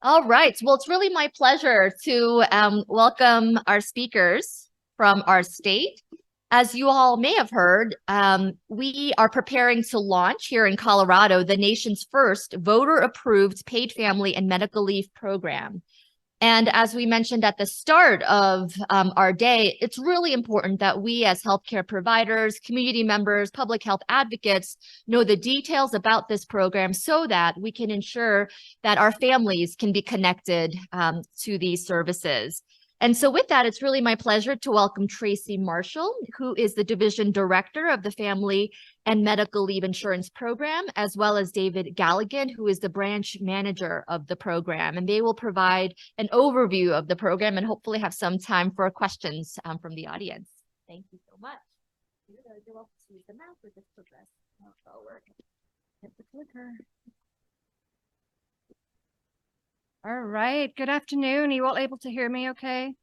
All right. Well, it's really my pleasure to welcome our speakers from our state. As you all may have heard, we are preparing to launch here in Colorado the nation's first voter-approved paid family and medical leave program. And as we mentioned at the start of our day, it's really important that we as healthcare providers, community members, public health advocates know the details about this program so that we can ensure that our families can be connected to these services. And so with that, it's really my pleasure to welcome Tracy Marshall, who is the Division Director of the Family and Medical Leave Insurance Program, as well as David Galligan, who is the branch manager of the program. And they will provide an overview of the program and hopefully have some time for questions from the audience. Thank you so much. You're welcome to use the mouse or just progress forward. Hit the clicker. All right, good afternoon. Are you all able to hear me okay?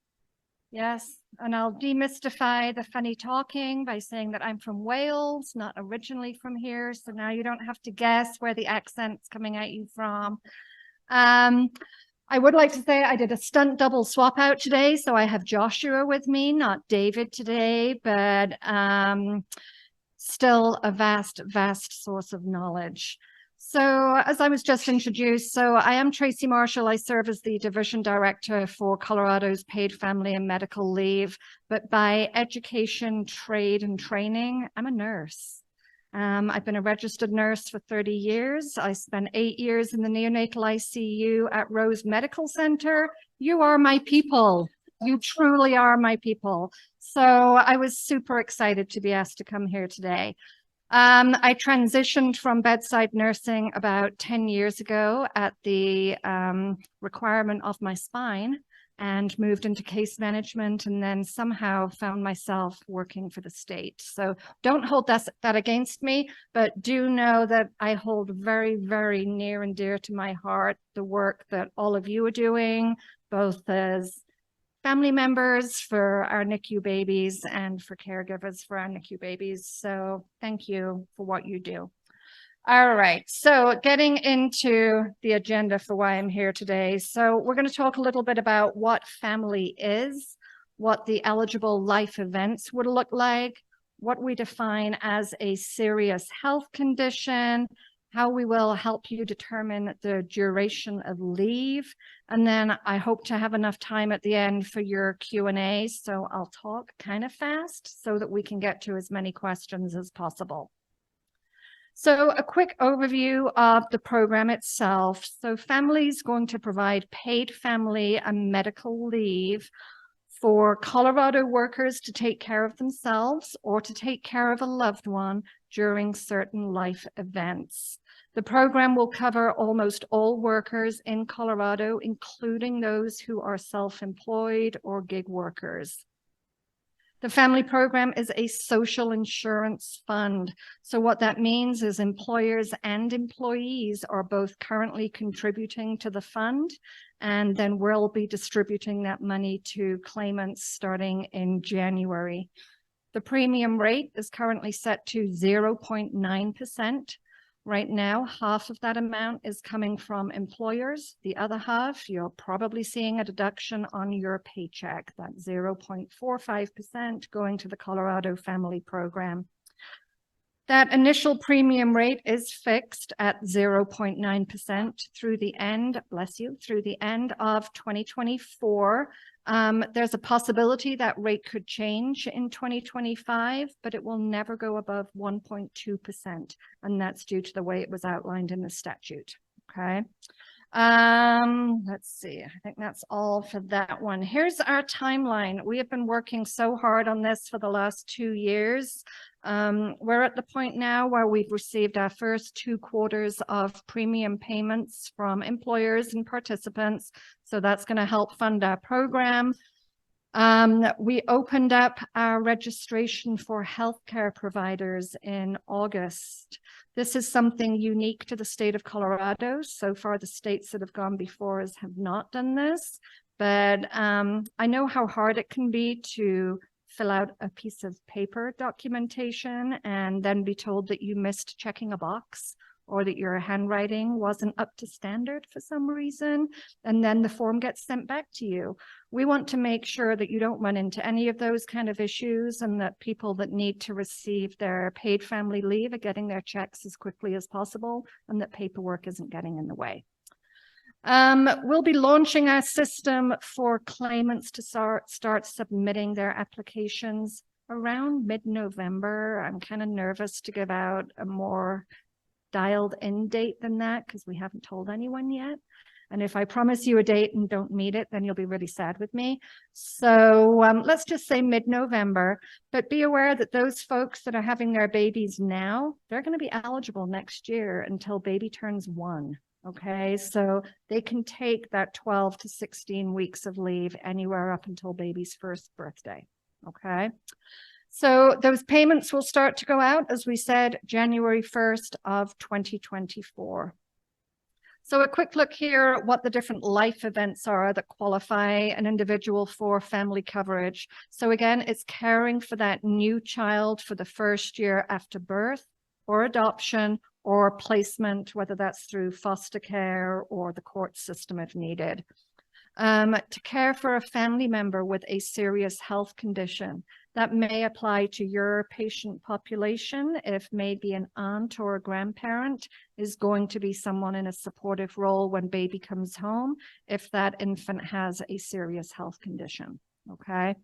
Yes, and I'll demystify the funny talking by saying that I'm from Wales, not originally from here, so now you don't have to guess where the accent's coming at you from. I would like to say I did a stunt double swap out today, so I have Joshua with me, not David today, but still a vast source of knowledge. So as I was just introduced, so I am Tracy Marshall. I serve as the Division Director for Colorado's Paid Family and Medical Leave, but by education, trade, and training, I'm a nurse. I've been a registered nurse for 30 years. I spent 8 years in the neonatal ICU at Rose Medical Center. You are my people. You truly are my people. So I was super excited to be asked to come here today. I transitioned from bedside nursing about 10 years ago at the requirement of my spine and moved into case management, and then somehow found myself working for the state. So don't hold that against me, but do know that I hold very near and dear to my heart the work that all of you are doing, both as family members for our NICU babies and for caregivers for our NICU babies. So thank you for what you do. All right, so getting into the agenda for why I'm here today. So we're going to talk a little bit about what family is, what the eligible life events would look like, what we define as a serious health condition, how we will help you determine the duration of leave. And then I hope to have enough time at the end for your Q&A. So I'll talk kind of fast so that we can get to as many questions as possible. So a quick overview of the program itself. So Family is going to provide paid family and medical leave for Colorado workers to take care of themselves or to take care of a loved one during certain life events. The program will cover almost all workers in Colorado, including those who are self-employed or gig workers. The family program is a social insurance fund. So what that means is employers and employees are both currently contributing to the fund, and then we'll be distributing that money to claimants starting in January. The premium rate is currently set to 0.9%. Right now, half of that amount is coming from employers. The other half, you're probably seeing a deduction on your paycheck, that 0.45% going to the Colorado Family Program. That initial premium rate is fixed at 0.9% through the end, bless you, through the end of 2024. There's a possibility that rate could change in 2025, but it will never go above 1.2%. And that's due to the way it was outlined in the statute, okay? Let's see, I think that's all for that one. Here's our timeline. We have been working so hard on this for the last 2 years. We're at the point now where we've received our first 2 quarters of premium payments from employers and participants. So that's going to help fund our program. We opened up our registration for healthcare providers in August. This is something unique to the state of Colorado. So far, the states that have gone before us have not done this, but I know how hard it can be to fill out a piece of paper documentation and then be told that you missed checking a box or that your handwriting wasn't up to standard for some reason, and then the form gets sent back to you. We want to make sure that you don't run into any of those kind of issues, and that people that need to receive their paid family leave are getting their checks as quickly as possible, and that paperwork isn't getting in the way. We'll be launching our system for claimants to start submitting their applications around mid-November. I'm kind of nervous to give out a more dialed in date than that because we haven't told anyone yet. And if I promise you a date and don't meet it, then you'll be really sad with me. So let's just say mid-November, but be aware that those folks that are having their babies now, they're going to be eligible next year until baby turns 1. Okay, so they can take that 12 to 16 weeks of leave anywhere up until baby's first birthday. Okay, so those payments will start to go out, as we said, January 1st of 2024. So a quick look here at what the different life events are that qualify an individual for family coverage. So again, it's caring for that new child for the first year after birth or adoption or placement, whether that's through foster care or the court system if needed. To care for a family member with a serious health condition. That may apply to your patient population if maybe an aunt or a grandparent is going to be someone in a supportive role when baby comes home, if that infant has a serious health condition, okay?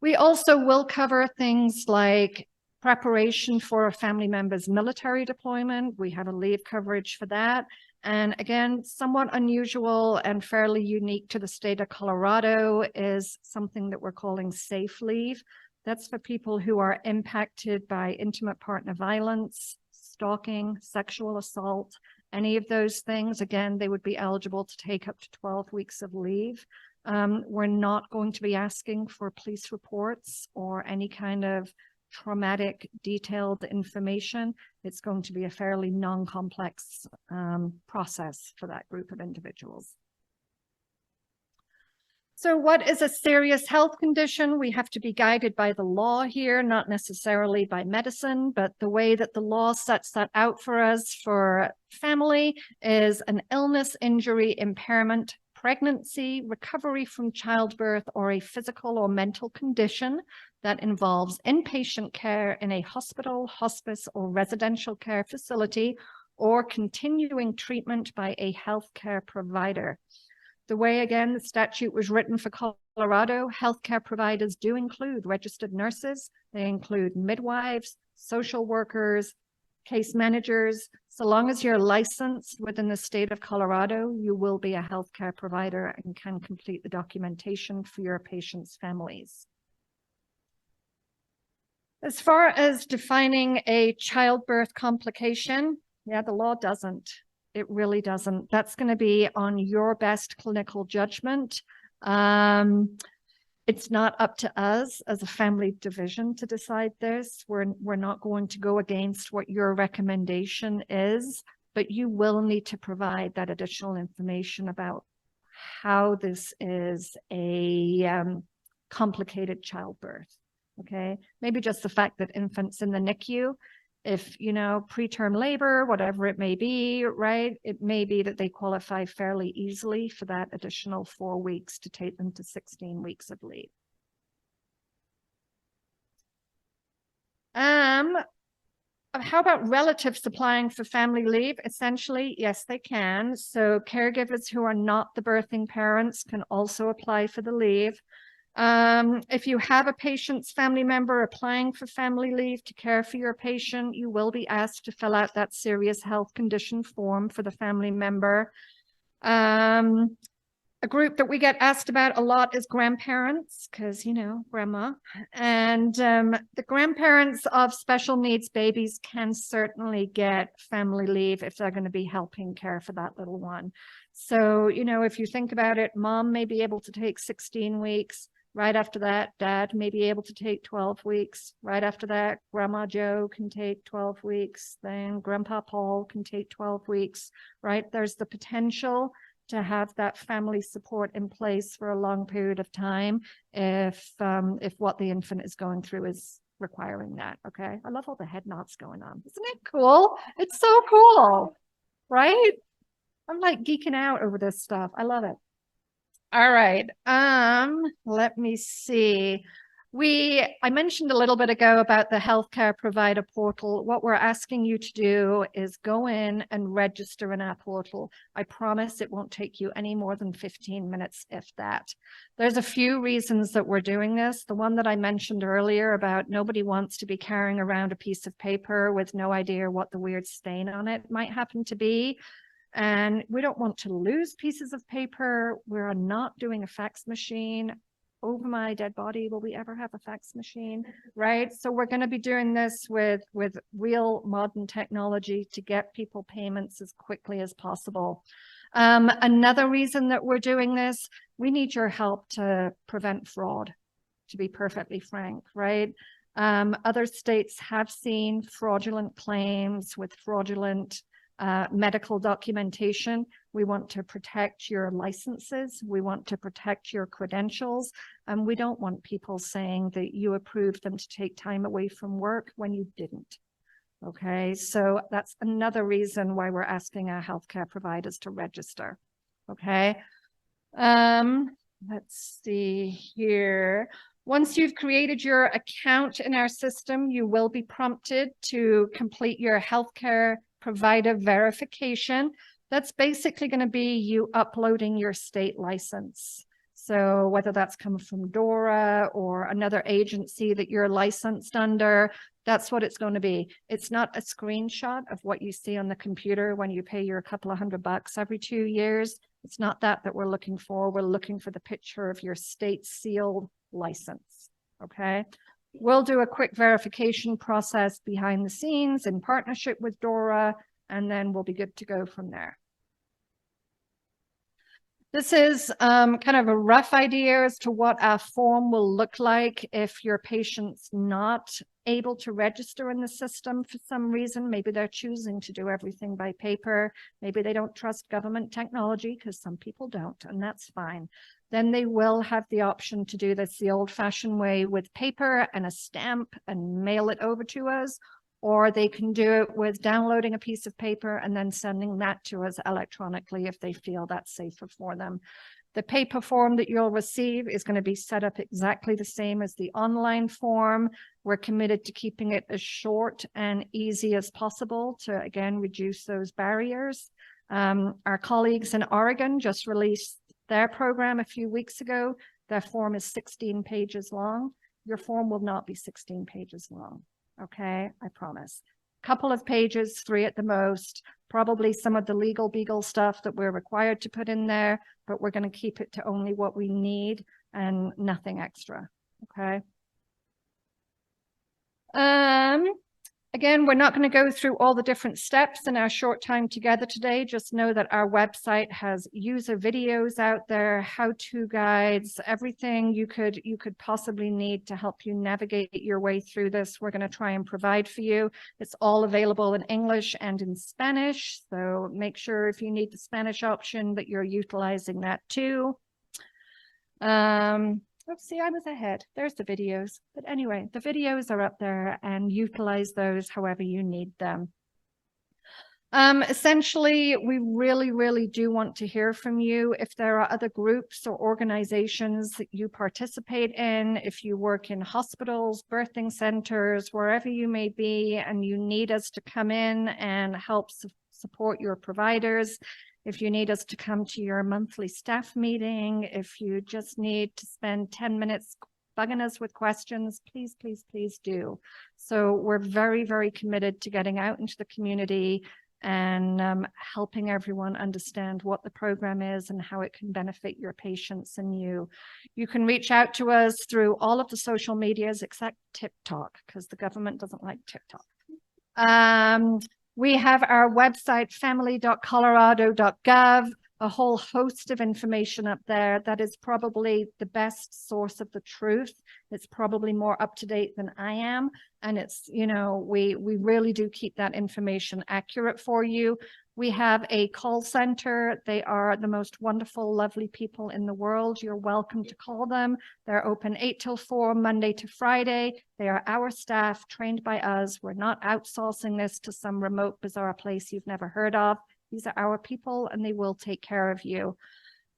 We also will cover things like preparation for a family member's military deployment. We have a leave coverage for that. And again, somewhat unusual and fairly unique to the state of Colorado is something that we're calling safe leave. That's for people who are impacted by intimate partner violence, stalking, sexual assault, any of those things. Again, they would be eligible to take up to 12 weeks of leave. We're not going to be asking for police reports or any kind of traumatic detailed information. It's going to be a fairly non-complex process for that group of individuals. So what is a serious health condition? We have to be guided by the law here, not necessarily by medicine, but the way that the law sets that out for us for family is an illness, injury, impairment, pregnancy, recovery from childbirth, or a physical or mental condition that involves inpatient care in a hospital, hospice, or residential care facility, or continuing treatment by a healthcare provider. The way, again, the statute was written for Colorado, healthcare providers do include registered nurses. They include midwives, social workers, case managers. So long as you're licensed within the state of Colorado, you will be a healthcare provider and can complete the documentation for your patients' families. As far as defining a childbirth complication, yeah, the law doesn't. It really doesn't. That's going to be on your best clinical judgment. It's not up to us as a family division to decide this. We're not going to go against what your recommendation is, but you will need to provide that additional information about how this is a complicated childbirth. Okay, maybe just the fact that infants in the NICU, if, you know, preterm labor, whatever it may be, right? It may be that they qualify fairly easily for that additional 4 weeks to take them to 16 weeks of leave. How about relatives applying for family leave? Essentially, yes, they can. So caregivers who are not the birthing parents can also apply for the leave. If you have a patient's family member applying for family leave to care for your patient, you will be asked to fill out that serious health condition form for the family member. A group that we get asked about a lot is grandparents, because, you know, grandma. And the grandparents of special needs babies can certainly get family leave if they're going to be helping care for that little one. So, you know, if you think about it, mom may be able to take 16 weeks. Right after that, dad may be able to take 12 weeks. Right after that, Grandma Joe can take 12 weeks. Then Grandpa Paul can take 12 weeks, right? There's the potential to have that family support in place for a long period of time if what the infant is going through is requiring that. Okay. I love all the head nods going on. Isn't it cool? It's so cool, right? I'm like geeking out over this stuff. I love it. All right. Let me see. I mentioned a little bit ago about the healthcare provider portal. What we're asking you to do is go in and register in our portal. I promise it won't take you any more than 15 minutes, if that. There's a few reasons that we're doing this. The one that I mentioned earlier about nobody wants to be carrying around a piece of paper with no idea what the weird stain on it might happen to be. And we don't want to lose pieces of paper. We're not doing a fax machine. Over my dead body, will we ever have a fax machine, right? So we're going to be doing this with real modern technology to get people payments as quickly as possible. Another reason that we're doing this, we need your help to prevent fraud, to be perfectly frank, right? Other states have seen fraudulent claims with fraudulent medical documentation. We want to protect your licenses. We want to protect your credentials. And we don't want people saying that you approved them to take time away from work when you didn't. Okay, so that's another reason why we're asking our healthcare providers to register. Okay, let's see here. Once you've created your account in our system, you will be prompted to complete your healthcare provider verification. That's basically going to be you uploading your state license. So whether that's come from DORA or another agency that you're licensed under, that's what it's going to be. It's not a screenshot of what you see on the computer when you pay your couple of $100 every 2 years. It's not that we're looking for. We're looking for the picture of your state sealed license. Okay. We'll do a quick verification process behind the scenes in partnership with DORA, and then we'll be good to go from there. This is kind of a rough idea as to what our form will look like if your patient's not able to register in the system for some reason. Maybe they're choosing to do everything by paper. Maybe they don't trust government technology, because some people don't, and that's fine. Then they will have the option to do this the old-fashioned way with paper and a stamp and mail it over to us, or they can do it with downloading a piece of paper and then sending that to us electronically if they feel that's safer for them. The paper form that you'll receive is going to be set up exactly the same as the online form. We're committed to keeping it as short and easy as possible to, again, reduce those barriers. Our colleagues in Oregon just released their program a few weeks ago. Their form is 16 pages long. Your form will not be 16 pages long. Okay, I promise. Couple of pages, 3 at the most, probably some of the legal beagle stuff that we're required to put in there, but we're going to keep it to only what we need and nothing extra. Okay. Again, we're not going to go through all the different steps in our short time together today. Just know that our website has user videos out there, how-to guides, everything you could possibly need to help you navigate your way through this. We're going to try and provide for you. It's all available in English and in Spanish. So make sure if you need the Spanish option that you're utilizing that too. Let's see, I was ahead. There's the videos. But anyway, the videos are up there and utilize those however you need them. Essentially, we really do want to hear from you. If there are other groups or organizations that you participate in, if you work in hospitals, birthing centers, wherever you may be, and you need us to come in and help support your providers, if you need us to come to your monthly staff meeting, if you just need to spend 10 minutes bugging us with questions, please do. So we're very committed to getting out into the community and helping everyone understand what the program is and how it can benefit your patients and you. You can reach out to us through all of the social medias except TikTok, because the government doesn't like TikTok. We have our website, family.colorado.gov, a whole host of information up there. That is probably the best source of the truth. It's probably more up to date than I am. And it's, you know, we really do keep that information accurate for you. We have a call center. They are the most wonderful, lovely people in the world. You're welcome to call them. They're open 8 till 4, Monday to Friday. They are our staff trained by us. We're not outsourcing this to some remote, bizarre place you've never heard of. These are our people and they will take care of you.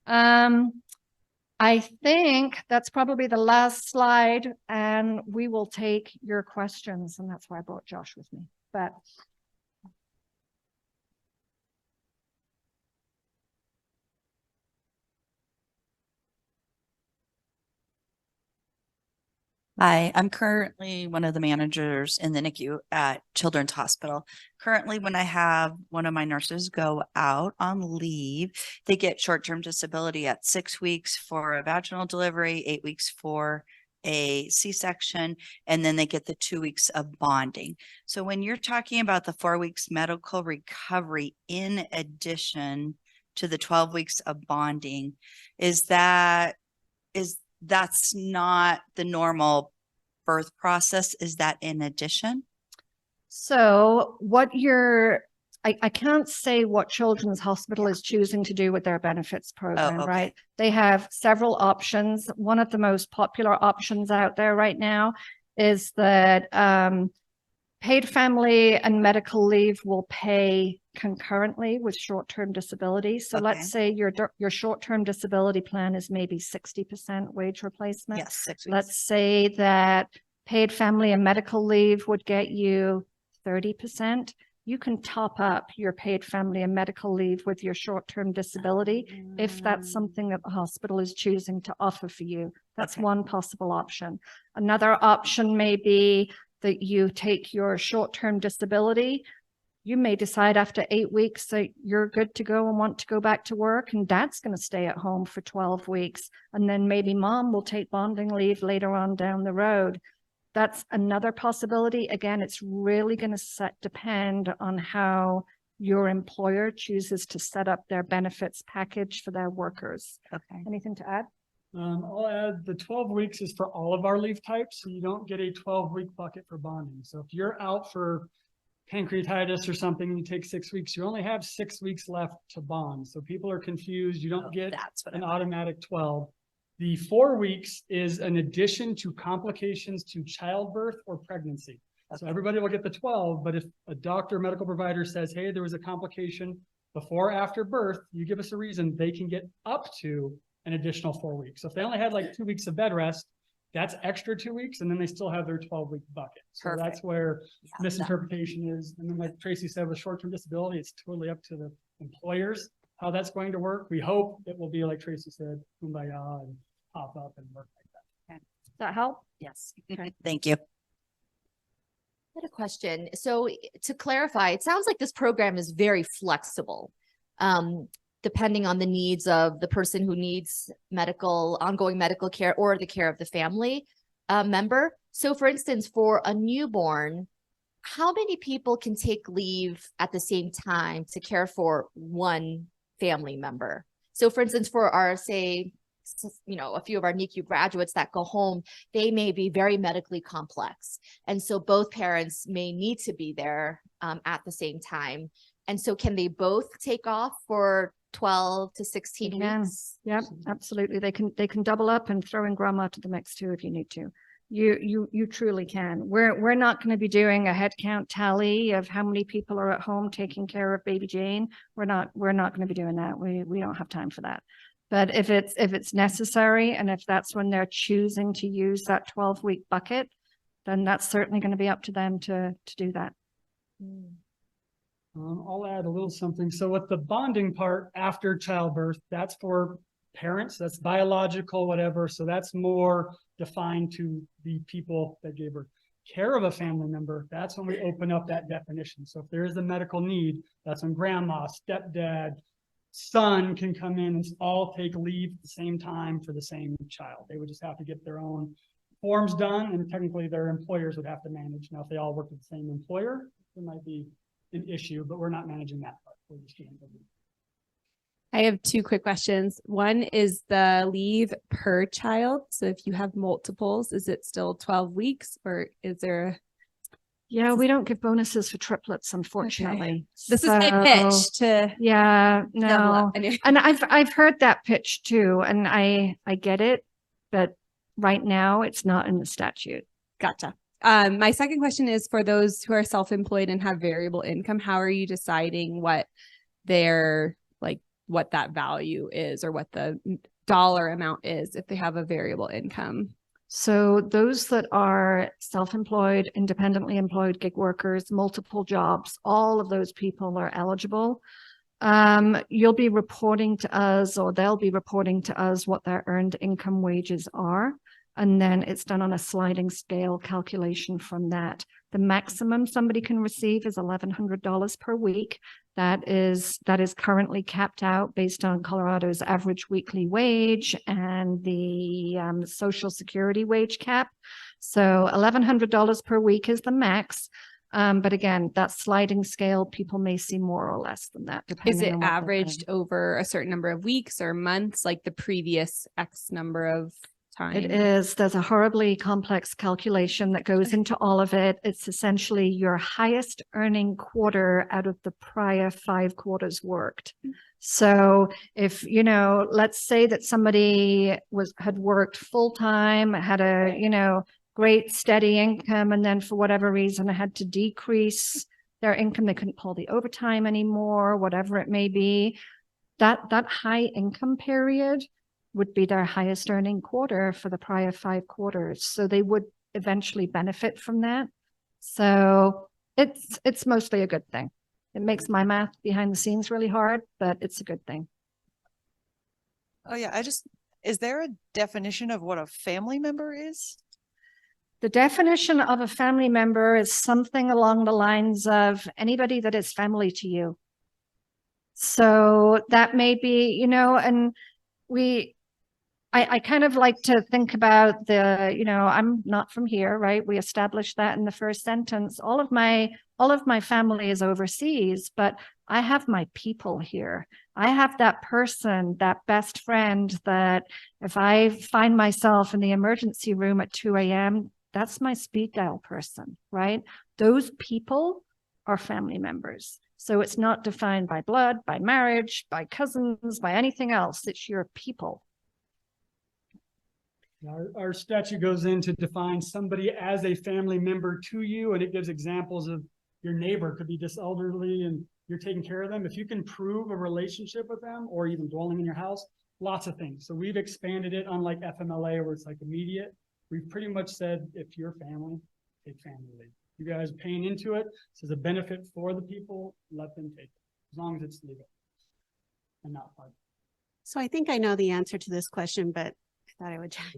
I think that's probably the last slide and we will take your questions. And that's why I brought Josh with me. But hi, I'm currently one of the managers in the NICU at Children's Hospital. Currently, when I have one of my nurses go out on leave, they get short-term disability at 6 weeks for a vaginal delivery, 8 weeks for a C-section, and then they get the 2 weeks of bonding. So when you're talking about the 4 weeks medical recovery in addition to the 12 weeks of bonding, that's not the normal birth process? Is that in addition? so I can't say what Children's Hospital is choosing to do with their benefits program, okay. right? They have several options. One of the most popular options out there right now is that paid family and medical leave will pay concurrently with short-term disability. So let's say your short-term disability plan is maybe 60% wage replacement. Yes, 6 weeks. Let's say that paid family and medical leave would get you 30%. You can top up your paid family and medical leave with your short-term disability if that's something that the hospital is choosing to offer for you. That's one possible option. Another option may be that you take your short-term disability. You may decide after 8 weeks that you're good to go and want to go back to work, and dad's going to stay at home for 12 weeks. And then maybe mom will take bonding leave later on down the road. That's another possibility. Again, it's really going to depend on how your employer chooses to set up their benefits package for their workers. Okay. Anything to add? I'll add the 12 weeks is for all of our leave types. So you don't get a 12-week bucket for bonding. So if you're out for pancreatitis or something and you take 6 weeks, you only have 6 weeks left to bond. So people are confused. You don't get an automatic 12. The 4 weeks is an addition to complications to childbirth or pregnancy. So everybody will get the 12, but if a doctor or medical provider says, hey, there was a complication before or after birth, you give us a reason, they can get up to an additional 4 weeks. So if they only had like 2 weeks of bed rest, that's extra 2 weeks, and then they still have their 12-week bucket. So that's where misinterpretation is. And then like Tracy said, with short-term disability, it's totally up to the employers how that's going to work. We hope it will be like Tracy said, kumbaya and pop up and work like that. Okay. Does that help? Yes. Thank you. I had a question. So to clarify, it sounds like this program is very flexible, depending on the needs of the person who needs ongoing medical care or the care of the family member. So for instance, for a newborn, how many people can take leave at the same time to care for one family member? So for instance, for our, say, a few of our NICU graduates that go home, they may be very medically complex. And so both parents may need to be there at the same time. And so can they both take off for 12 to 16 weeks? Yeah, absolutely. They can double up and throw in grandma to the mix too if you need to. You truly can. We're not going to be doing a head count tally of how many people are at home taking care of baby Jane. We're not going to be doing that. We don't have time for that. But if it's necessary, and if that's when they're choosing to use that 12-week bucket, then that's certainly going to be up to them to do that. I'll add a little something. So with the bonding part after childbirth, that's for parents, that's biological, whatever. So that's more defined to the people that gave birth. Care of a family member, that's when we open up that definition. So if there is a medical need, that's when grandma, stepdad, son can come in and all take leave at the same time for the same child. They would just have to get their own forms done, and technically their employers would have to manage. Now, if they all work with the same employer, there might be an issue, but we're not managing that part. We're just doing it. I have two quick questions. One is the leave per child. So if you have multiples, is it still 12 weeks or is there Yeah, we don't give bonuses for triplets, unfortunately. This is my So, pitch to Yeah, double no. up. Anyway. And I've heard that pitch too, and I get it, but right now it's not in the statute. Gotcha. My second question is for those who are self-employed and have variable income, how are you deciding what what that value is or what the dollar amount is if they have a variable income? So those that are self-employed, independently employed, gig workers, multiple jobs, all of those people are eligible. You'll be reporting to us, or they'll be reporting to us what their earned income wages are. And then it's done on a sliding scale calculation from that. The maximum somebody can receive is $1,100 per week. That is currently capped out based on Colorado's average weekly wage and the Social Security wage cap. So $1,100 per week is the max. But again, that sliding scale, people may see more or less than that. Is it depending on what they're averaged earning. over a certain number of weeks or months, like the previous X number of time? It is. There's a horribly complex calculation that goes into all of it. It's essentially your highest earning quarter out of the prior 5 quarters worked. So if, let's say that somebody had worked full time, had a, great steady income, and then for whatever reason had to decrease their income, they couldn't pull the overtime anymore, whatever it may be, that high income period would be their highest earning quarter for the prior 5 quarters. So they would eventually benefit from that. So it's mostly a good thing. It makes my math behind the scenes really hard, but it's a good thing. Oh yeah, is there a definition of what a family member is? The definition of a family member is something along the lines of anybody that is family to you. So that may be, and I kind of like to think about I'm not from here, right? We established that in the first sentence. All of my family is overseas, but I have my people here. I have that person, that best friend that if I find myself in the emergency room at 2 a.m., that's my speed dial person, right? Those people are family members. So it's not defined by blood, by marriage, by cousins, by anything else. It's your people. Our statute goes in to define somebody as a family member to you, and it gives examples of your neighbor could be this elderly and you're taking care of them. If you can prove a relationship with them or even dwelling in your house, lots of things. So we've expanded it, unlike FMLA where it's like immediate. We've pretty much said, if you're family, take family leave. You guys are paying into it. This is a benefit for the people. Let them take it, as long as it's legal and not hard. So I think I know the answer to this question, but I thought I would check.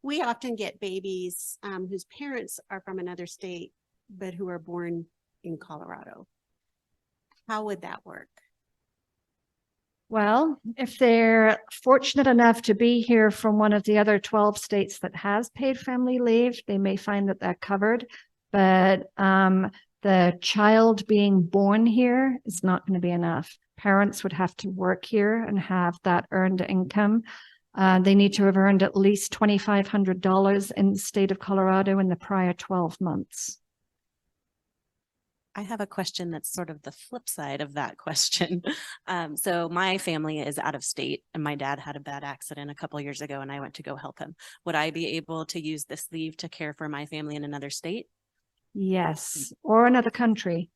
We often get babies whose parents are from another state, but who are born in Colorado. How would that work? Well, if they're fortunate enough to be here from one of the other 12 states that has paid family leave, they may find that they're covered. But the child being born here is not going to be enough. Parents would have to work here and have that earned income. They need to have earned at least $2,500 in the state of Colorado in the prior 12 months. I have a question that's sort of the flip side of that question. So my family is out of state and my dad had a bad accident a couple of years ago and I went to go help him. Would I be able to use this leave to care for my family in another state? Yes, or another country,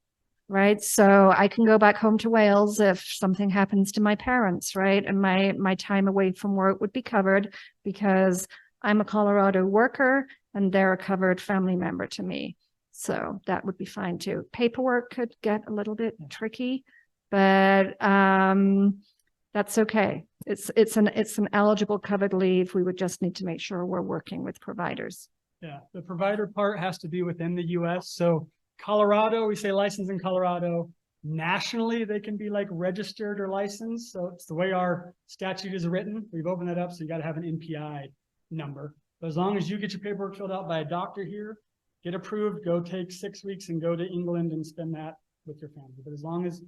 right? So I can go back home to Wales if something happens to my parents, right? And my time away from work would be covered because I'm a Colorado worker and they're a covered family member to me. So that would be fine too. Paperwork could get a little bit tricky, but that's okay. It's an eligible covered leave. We would just need to make sure we're working with providers. Yeah, the provider part has to be within the US. So Colorado, we say licensed in Colorado. Nationally, they can be like registered or licensed. So it's the way our statute is written. We've opened that up. So you got to have an NPI number. But as long as you get your paperwork filled out by a doctor here, get approved, go take 6 weeks and go to England and spend that with your family. But as long as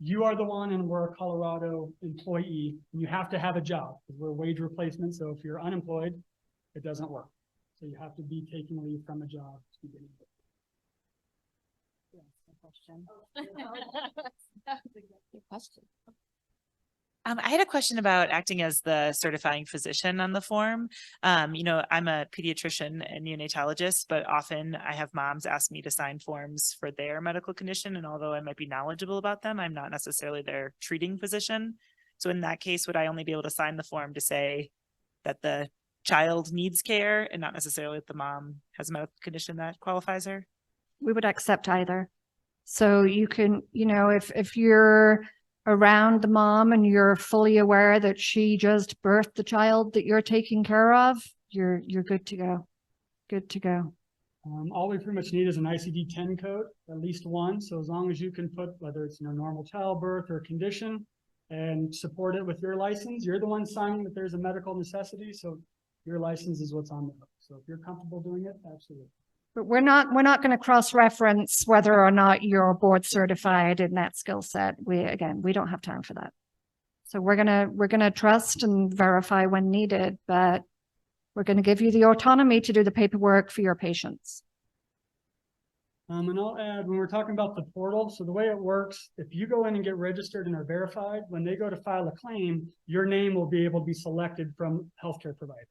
you are the one and we're a Colorado employee, and you have to have a job because we're a wage replacement. So if you're unemployed, it doesn't work. So you have to be taking leave from a job to begin with. question. Question. I had a question about acting as the certifying physician on the form. I'm a pediatrician and neonatologist, but often I have moms ask me to sign forms for their medical condition. And although I might be knowledgeable about them, I'm not necessarily their treating physician. So in that case, would I only be able to sign the form to say that the child needs care and not necessarily that the mom has a medical condition that qualifies her? We would accept either. So you can, if you're around the mom and you're fully aware that she just birthed the child that you're taking care of, you're good to go. Good to go. All we pretty much need is an ICD-10 code, at least one. So as long as you can put, whether it's normal childbirth or condition, and support it with your license, you're the one signing that there's a medical necessity. So your license is what's on the hook. So if you're comfortable doing it, absolutely. But we're not going to cross-reference whether or not you're board certified in that skill set. We don't have time for that. So we're gonna trust and verify when needed, but we're going to give you the autonomy to do the paperwork for your patients. And I'll add, when we're talking about the portal, so the way it works, if you go in and get registered and are verified, when they go to file a claim, your name will be able to be selected from healthcare provider.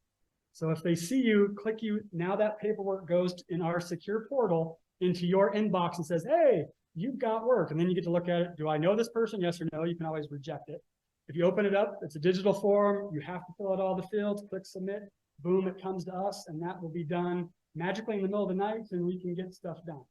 So if they see you, click you, now that paperwork goes in our secure portal into your inbox and says, hey, you've got work. And then you get to look at it. Do I know this person? Yes or no. You can always reject it. If you open it up, it's a digital form. You have to fill out all the fields, click submit, boom, it comes to us, and that will be done magically in the middle of the night, and we can get stuff done.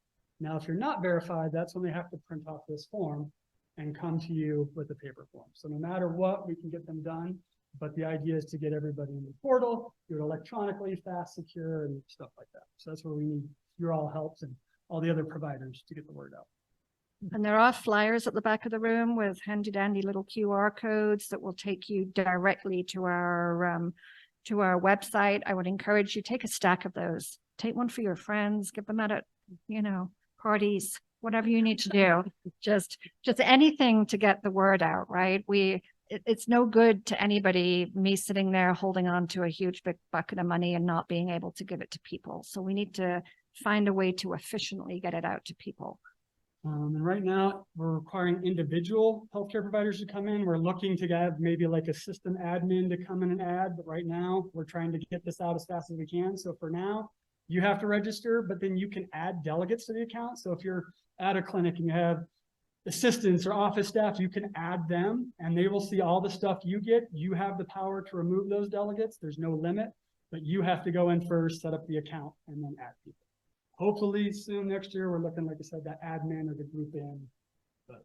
Now, if you're not verified, that's when they have to print off this form and come to you with the paper form. So no matter what, we can get them done. But the idea is to get everybody in the portal, do it electronically, fast, secure, and stuff like that. So that's where we need your all helps and all the other providers to get the word out. And there are flyers at the back of the room with handy dandy little QR codes that will take you directly to our website. I would encourage you, take a stack of those. Take one for your friends, give them out at, parties, whatever you need to do. Just anything to get the word out, right? It's no good to anybody, me sitting there holding on to a huge big bucket of money and not being able to give it to people. So we need to find a way to efficiently get it out to people. And right now we're requiring individual healthcare providers to come in. We're looking to have maybe like a system admin to come in and add, but right now we're trying to get this out as fast as we can. So for now, you have to register, but then you can add delegates to the account. So if you're at a clinic and you have assistants or office staff, you can add them and they will see all the stuff you get. You have the power to remove those delegates. There's no limit, but you have to go in first, set up the account, and then add people. Hopefully soon next year, we're looking, like I said, that admin or the group in, but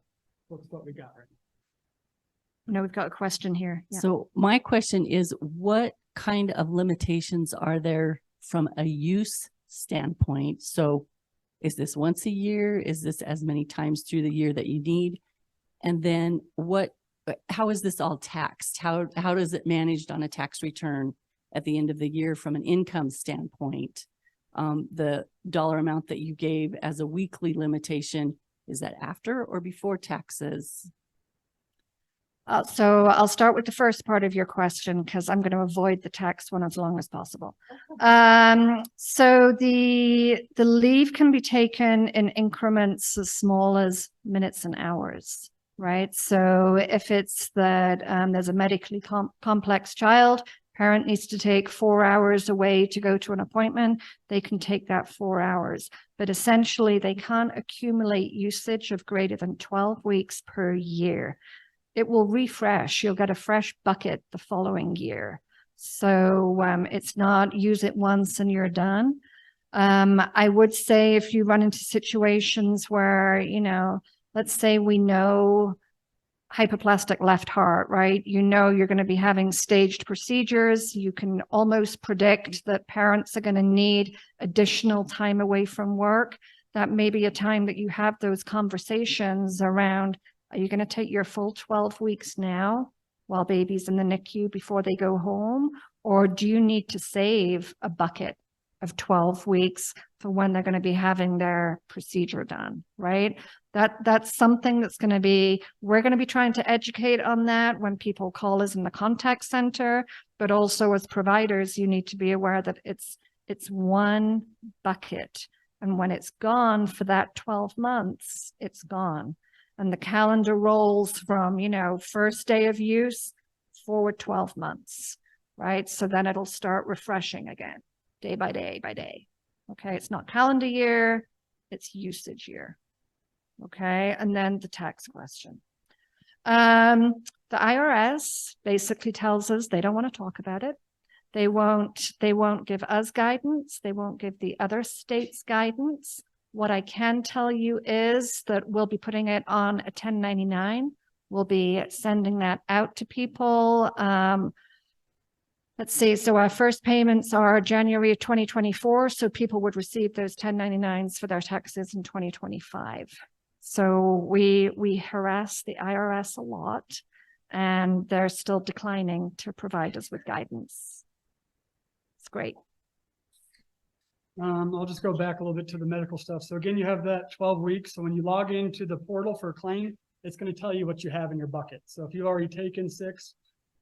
that's what we got right now. No, we've got a question here. Yeah. So my question is, what kind of limitations are there from a use standpoint? So is this once a year? Is this as many times through the year that you need? And then how is this all taxed? How does it managed on a tax return at the end of the year from an income standpoint? The dollar amount that you gave as a weekly limitation, is that after or before taxes? So I'll start with the first part of your question because I'm going to avoid the tax one as long as possible. So the leave can be taken in increments as small as minutes and hours, right? So if it's that there's a medically complex child, parent needs to take 4 hours away to go to an appointment, they can take that 4 hours. But essentially, they can't accumulate usage of greater than 12 weeks per year. It will refresh. You'll get a fresh bucket the following year. So it's not use it once and you're done. I would say if you run into situations where, let's say we know hypoplastic left heart, right? You're going to be having staged procedures. You can almost predict that parents are going to need additional time away from work. That may be a time that you have those conversations around, are you going to take your full 12 weeks now while baby's in the NICU before they go home? Or do you need to save a bucket of 12 weeks for when they're going to be having their procedure done, right? That's something that's going to be, we're going to be trying to educate on that when people call us in the contact center, but also as providers, you need to be aware that it's one bucket And when it's gone for that 12 months, it's gone. And the calendar rolls from, you know, first day of use forward 12 months, right? So then it'll start refreshing again, day by day by day. Okay, it's not calendar year, it's usage year. Okay, and then the tax question. The IRS basically tells us they don't want to talk about it. They won't give us guidance. They won't give the other states guidance. What I can tell you is that we'll be putting it on a 1099. We'll be sending that out to people. Let's see. So our first payments are January of 2024. So people would receive those 1099s for their taxes in 2025. So we harass the IRS a lot, and they're still declining to provide us with guidance. It's great. I'll just go back a little bit to the medical stuff. So again, you have that 12 weeks. So when you log into the portal for a claim, it's going to tell you what you have in your bucket. So if you've already taken 6,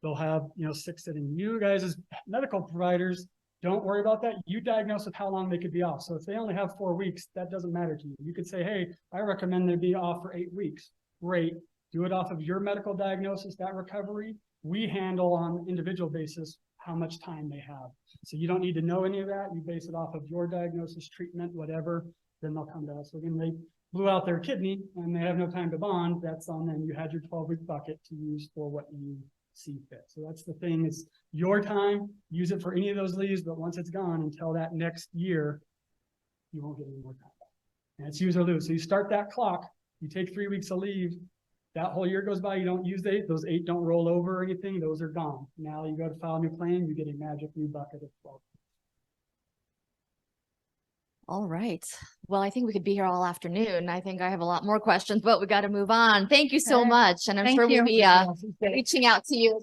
they'll have, 6 sitting. You guys as medical providers, don't worry about that. You diagnose with how long they could be off. So if they only have 4 weeks, that doesn't matter to you. You could say, hey, I recommend they be off for 8 weeks. Great. Do it off of your medical diagnosis, that recovery. We handle on an individual basis how much time they have. So you don't need to know any of that. You base it off of your diagnosis, treatment, whatever, then they'll come to us. So again, they blew out their kidney and they have no time to bond. That's on them. You had your 12-week bucket to use for what you see fit. So that's the thing, is your time, use it for any of those leaves, but once it's gone, until that next year, you won't get any more time back. And it's use or lose. So you start that clock, you take 3 weeks of leave, that whole year goes by, you don't use those 8 don't roll over or anything, those are gone. Now you go to file a new claim, you get a magic new bucket of 12. All right. Well, I think we could be here all afternoon. I think I have a lot more questions, but we got to move on. Thank you so Okay. much. And I'm Thank sure we'll you. be reaching out to you.